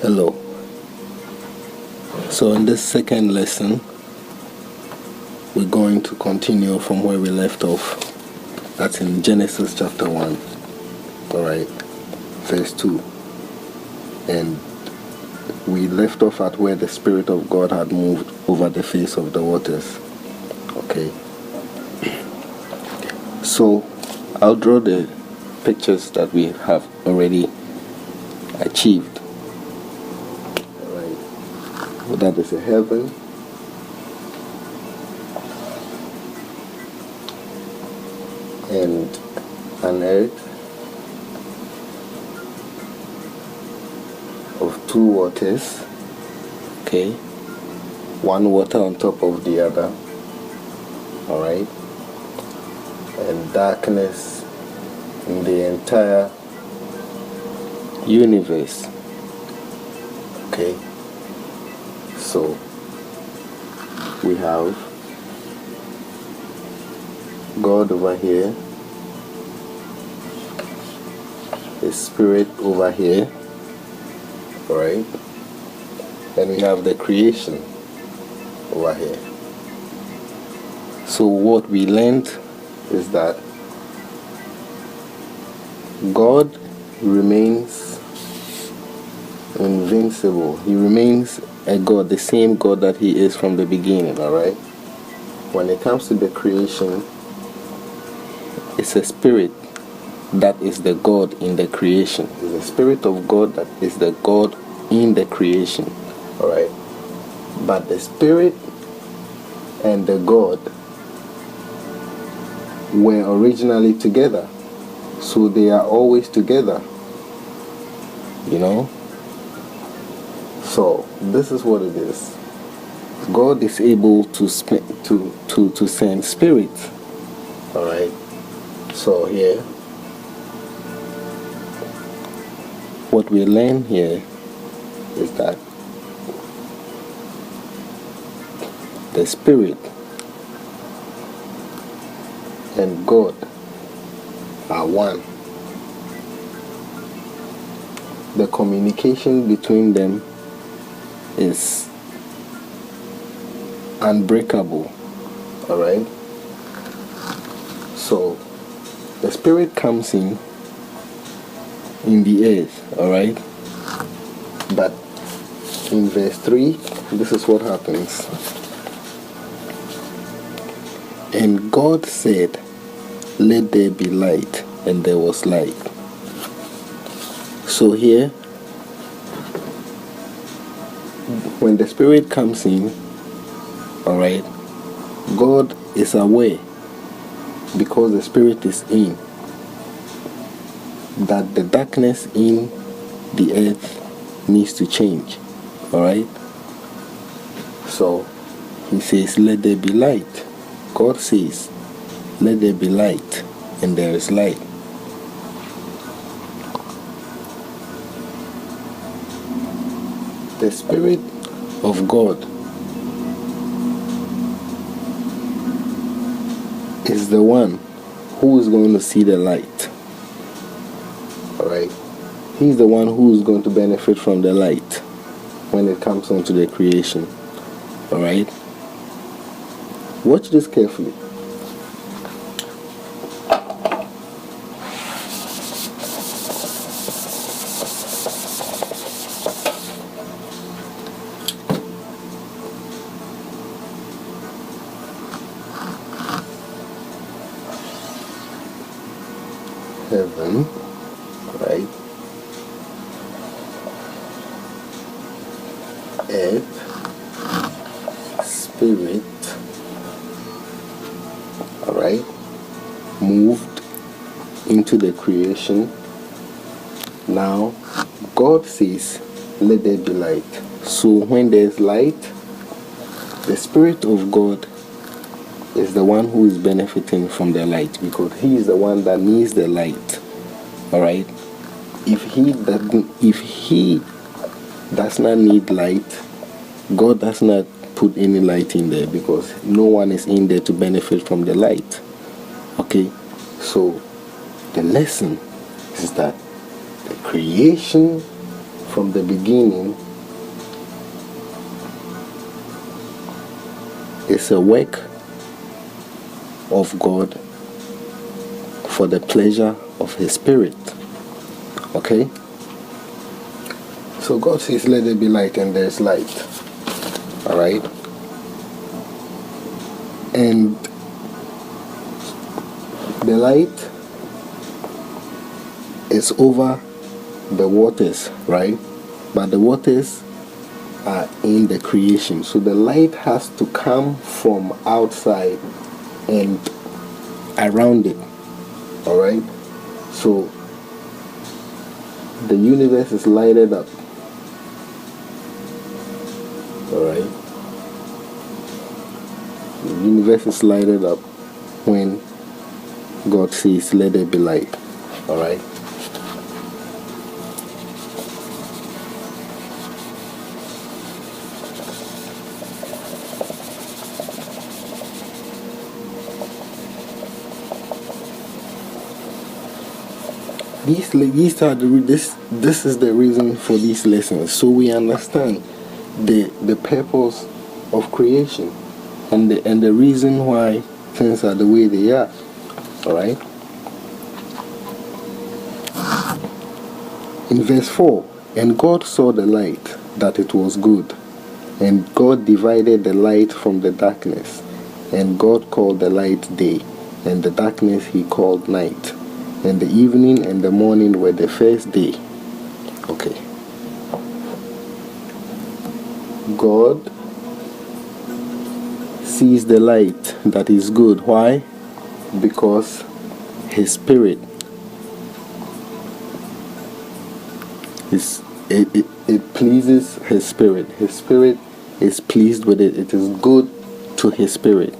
Hello. So in this second lesson, we're going to continue from where we left off. That's in Genesis chapter 1. Alright, verse 2. And we left off at where the Spirit of God had moved over the face of the waters. Okay. So I'll draw the pictures that we have already achieved. Alright. Well, that is a heaven. And an earth of two waters. Okay. One water on top of the other. Alright. And darkness in the entire universe. Okay. So we have God over here, His Spirit over here, right? And we have the creation over here. So what we learned is that God remains invincible. He remains a God, the same God that He is from the beginning, alright? When it comes to the creation, it's a spirit that is the God in the creation. It's the Spirit of God that is the God in the creation, alright? But the Spirit and the God were originally together, so they are always together, you know. So this is what it is. God is able to send spirit. All right. So here, what we learn here is that the Spirit and God are one. The communication between them is unbreakable. Alright? So the Spirit comes in the earth, alright? But in verse 3, this is what happens. And God said, "Let there be light," and there was light. So here, when the Spirit comes in, alright, God is aware, because the Spirit is in, that the darkness in the earth needs to change. Alright? So He says, "Let there be light." God says, "Let there be light," and there is light. The Spirit of God is the one who is going to see the light. Alright? He's the one who is going to benefit from the light when it comes onto the creation. Alright? Watch this carefully. Heaven, right? Earth, Spirit, alright, moved into the creation. Now God says, "Let there be light." So when there's light, the Spirit of God is the one who is benefiting from the light, because He is the one that needs the light. Alright? If He does not need light, God does not put any light in there, because no one is in there to benefit from the light. Okay? So the lesson is that the creation from the beginning is a work of God for the pleasure of His Spirit. Okay? So God says, let there be light, and there's light. Alright? And the light is over the waters, right? But the waters are in the creation. So the light has to come from outside and around it. Alright? So the universe is lighted up. Alright? The universe is lighted up when God says, let there be light. Alright? This is the reason for these lessons, so we understand the purpose of creation and the reason why things are the way they are. Alright? In verse 4, and God saw the light, that it was good, and God divided the light from the darkness, and God called the light day, and the darkness He called night. And the evening and the morning were the first day. Okay. God sees the light that is good. Why? Because His Spirit it pleases His Spirit. His Spirit is pleased with it. It is good to His Spirit.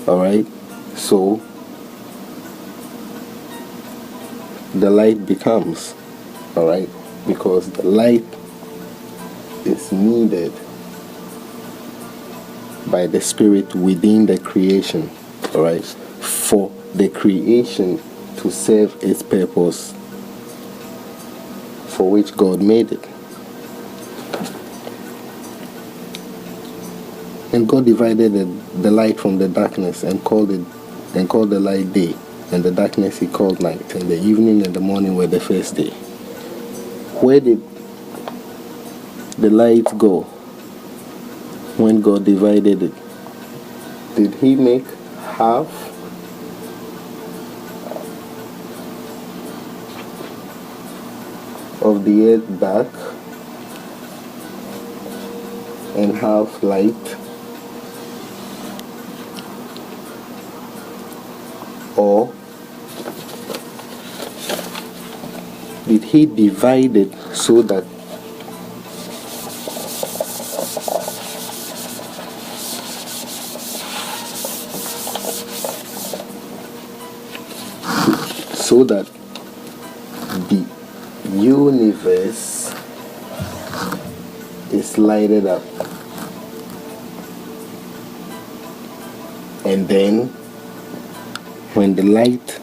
Alright? So the light becomes, alright, because the light is needed by the Spirit within the creation, alright, for the creation to serve its purpose for which God made it. And God divided the light from the darkness and called the light day, and the darkness He called night, and the evening and the morning were the first day. Where did the light go when God divided it? Did He make half of the earth dark and half light? Or did He divide it so that the universe is lighted up, and then when the light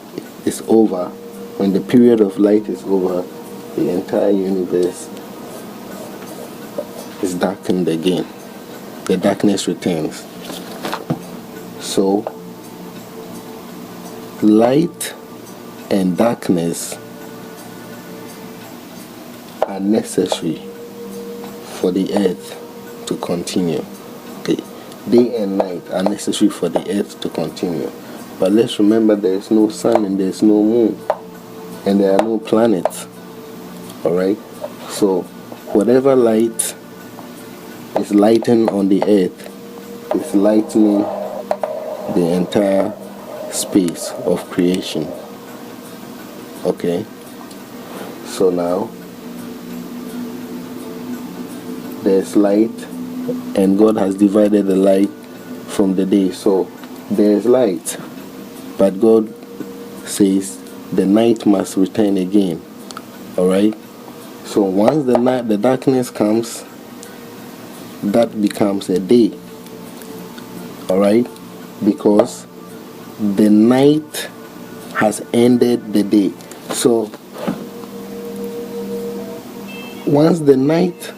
is over, when the period of light is over, the entire universe is darkened again. The darkness returns. So, light and darkness are necessary for the earth to continue. Okay. Day and night are necessary for the earth to continue. But let's remember, there is no sun and there is no moon, and there are no planets. Alright? So, whatever light is lighting on the earth is lightening the entire space of creation. Okay? So now, there's light, and God has divided the light from the day. So, there's light. But God says the night must return again. Alright? So once the darkness comes, that becomes a day. Alright? Because the night has ended the day. So once the night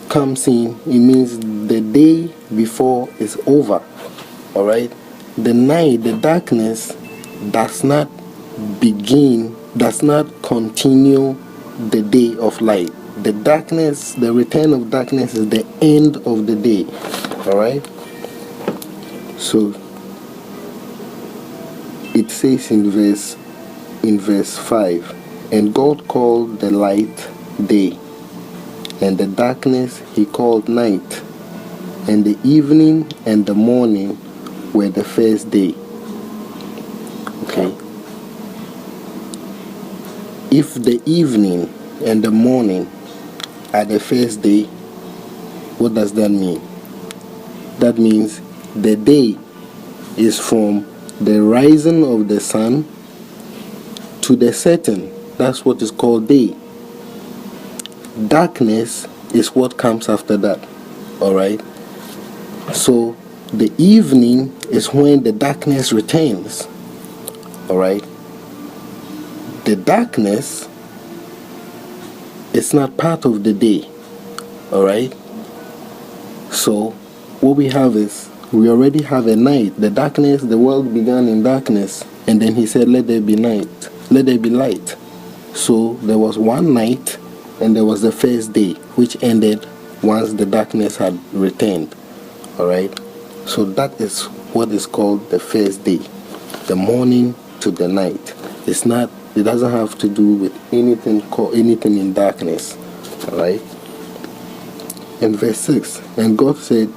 comes in, it means the day before is over. All right, the night, the darkness does not continue the day of light. The darkness, the return of darkness is the end of the day. All right, so it says in verse 5, and God called the light day, and the darkness he called night, and the evening and the morning were the first day. Okay, if the evening and the morning are the first day, what does that mean? That means the day is from the rising of the sun to the setting. That's what is called day. Darkness is what comes after that. Alright, so the evening is when the darkness returns. Alright, the darkness is not part of the day. Alright, so what we have is, we already have a night. The darkness, the world began in darkness, and then he said, let there be night, let there be light. So there was one night, and there was the first day, which ended once the darkness had returned. Alright, so that is what is called the first day, the morning to the night. It doesn't have to do with anything in darkness. Alright, in verse 6, and God said,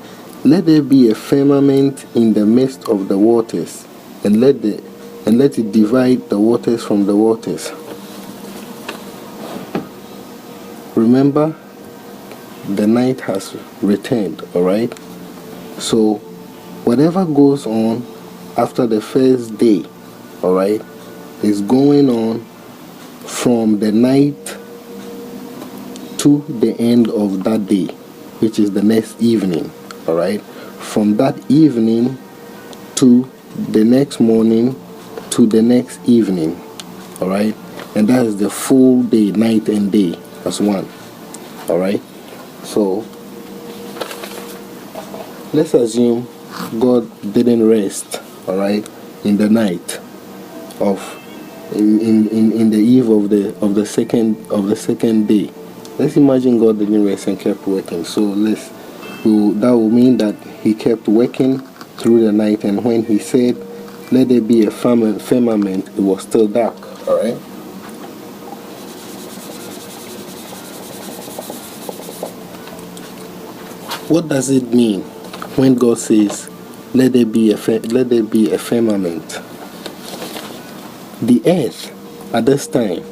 let there be a firmament in the midst of the waters, and let it divide the waters from the waters. Remember, the night has returned. Alright, so whatever goes on after the first day, alright, is going on from the night to the end of that day, which is the next evening. Alright, from that evening to the next morning to the next evening. Alright, and that is the full day, night and day as one. Alright, so let's assume God didn't rest, alright, in the night of in the eve of the second day. Let's imagine God didn't rest and kept working. So that will mean that he kept working through the night, and when he said, let there be a firmament, it was still dark. Alright, what does it mean when God says, let there be a firmament? The earth at this time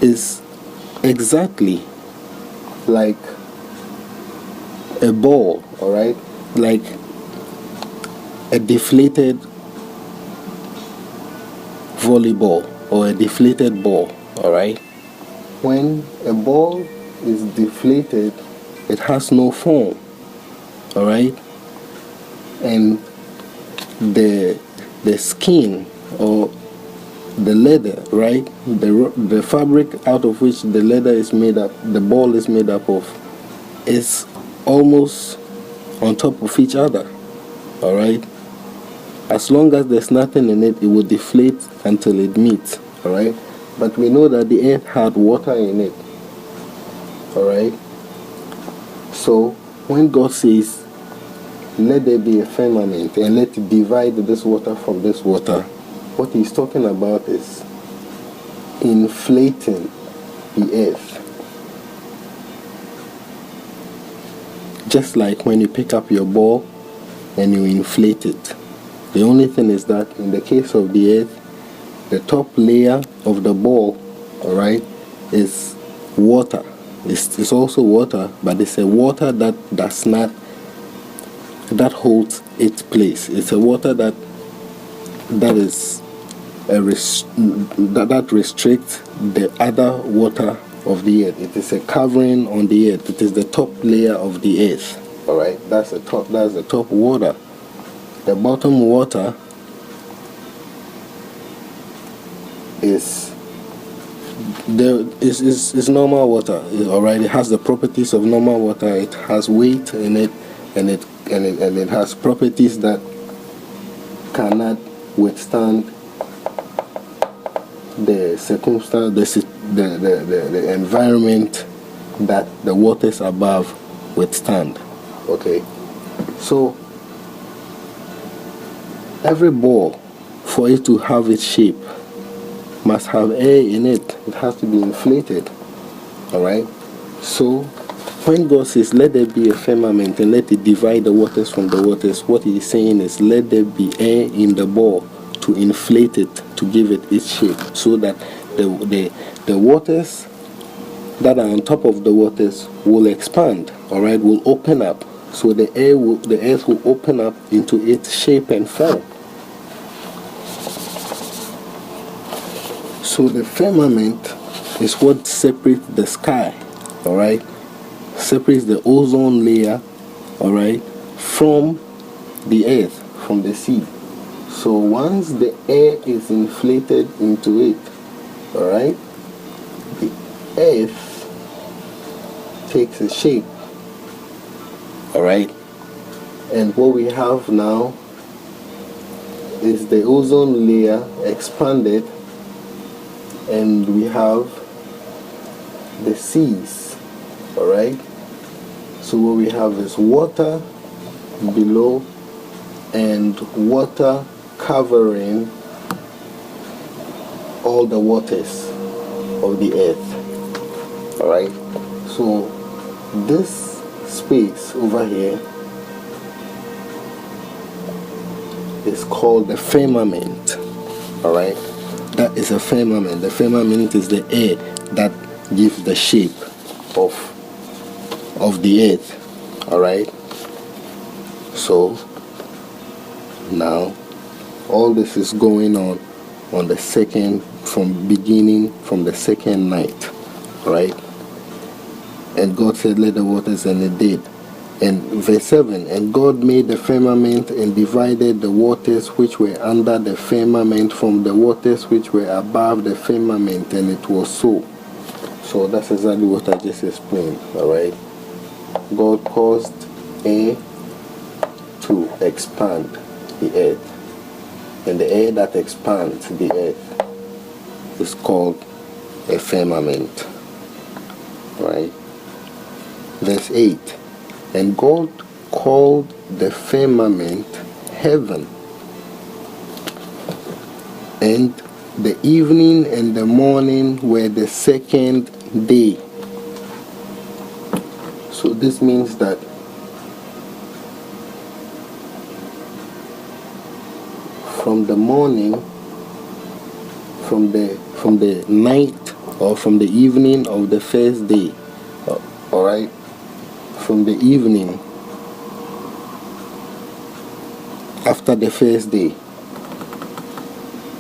is exactly like a ball, alright, like a deflated volleyball or a deflated ball. Alright, when a ball is deflated, it has no form. Alright, and the skin or the leather, right, the fabric out of which the leather is made up, the ball is made up of, is almost on top of each other. Alright, as long as there's nothing in it, it will deflate until it meets. Alright, but we know that the earth had water in it. Alright, so when God says, let there be a firmament and let it divide this water from this water, what he's talking about is inflating the earth. Just like when you pick up your ball and you inflate it. The only thing is that in the case of the earth, the top layer of the ball, alright, is water. It's also water, but it's a water that holds its place. It's a water that restricts the other water of the earth. It is a covering on the earth. It is the top layer of the earth. Alright, that's the top water. The bottom water is It's normal water. Alright, it has the properties of normal water. It has weight in it, and it has properties that cannot withstand the circumstance, the environment that the waters above withstand. Okay, so every ball, for it to have its shape, must have air in it. It has to be inflated. Alright, so when God says let there be a firmament and let it divide the waters from the waters, what he is saying is let there be air in the ball to inflate it, to give it its shape, so that the waters that are on top of the waters will expand. Alright, will open up, so the earth will open up into its shape and form. So the firmament is what separates the sky, alright, separates the ozone layer, alright, from the earth, from the sea. So once the air is inflated into it, alright, the earth takes a shape, alright, and what we have now is the ozone layer expanded, and we have the seas. Alright, so what we have is water below and water covering all the waters of the earth. Alright, so this space over here is called the firmament. Alright, that is a firmament. The firmament is the air that gives the shape of the earth. Alright, so now all this is going on the second, from the second night. Right, and God said let the waters, and it did. And verse 7, and God made the firmament and divided the waters which were under the firmament from the waters which were above the firmament, and it was so. So that's exactly what I just explained. Alright, God caused air to expand the earth, and the air that expands the earth is called a firmament. Right, verse 8, and God called the firmament heaven, and the evening and the morning were the second day. So this means that from the morning, from the night, or from the evening of the first day, alright, from the evening after the first day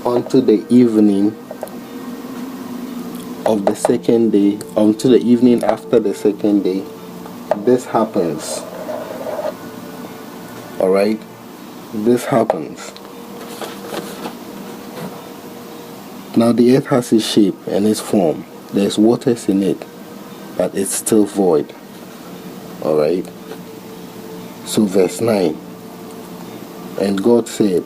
unto the evening of the second day, unto the evening after the second day, this happens. Alright, this happens. Now the earth has its shape and its form. There's waters in it, but it's still void. Alright, so verse 9, and God said,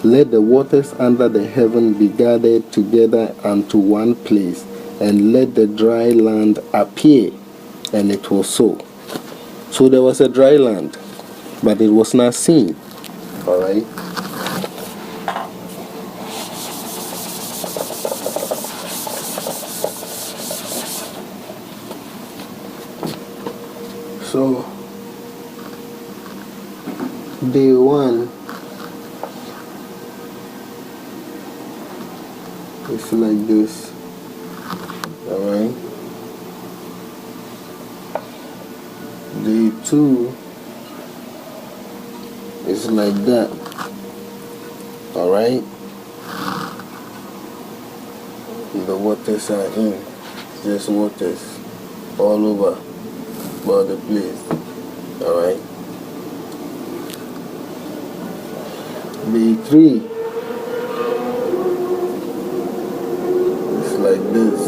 let the waters under the heaven be gathered together unto one place, and let the dry land appear. And it was so. So there was a dry land, but it was not seen. Alright, so day one is like this. Alright, day two is like that. Alright, the waters are in, just waters all over about the place. Alright, day three is like this.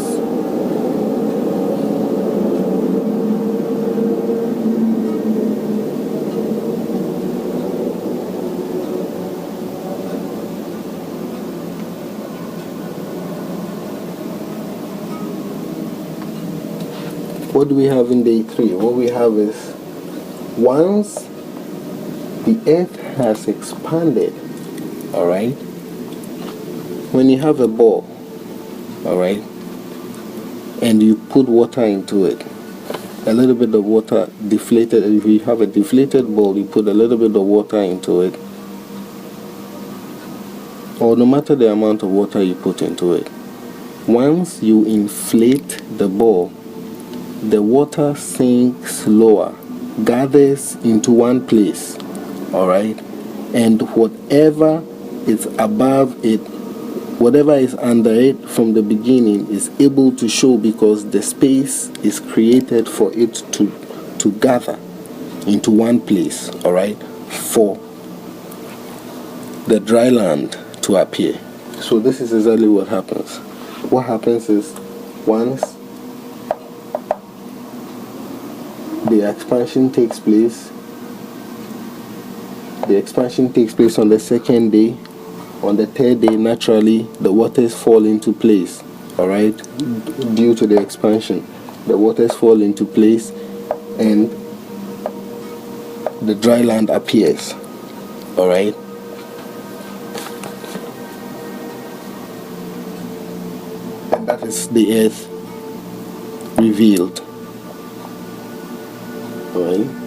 what do we have in day 3? What we have is, once the earth has expanded, all right, when you have a ball, all right, and you put water into it, a little bit of water deflated. If you have a deflated ball, you put a little bit of water into it, or no matter the amount of water you put into it, once you inflate the ball, the water sinks lower, gathers into one place, all right, and whatever is above it, whatever is under it from the beginning is able to show, because the space is created for it to gather into one place, all right, for the dry land to appear. So this is exactly what happens. What happens is, once the expansion takes place on the second day. On the third day, naturally, the waters fall into place, all right, due to the expansion. The waters fall into place and the dry land appears, all right. And that is the earth revealed, all right.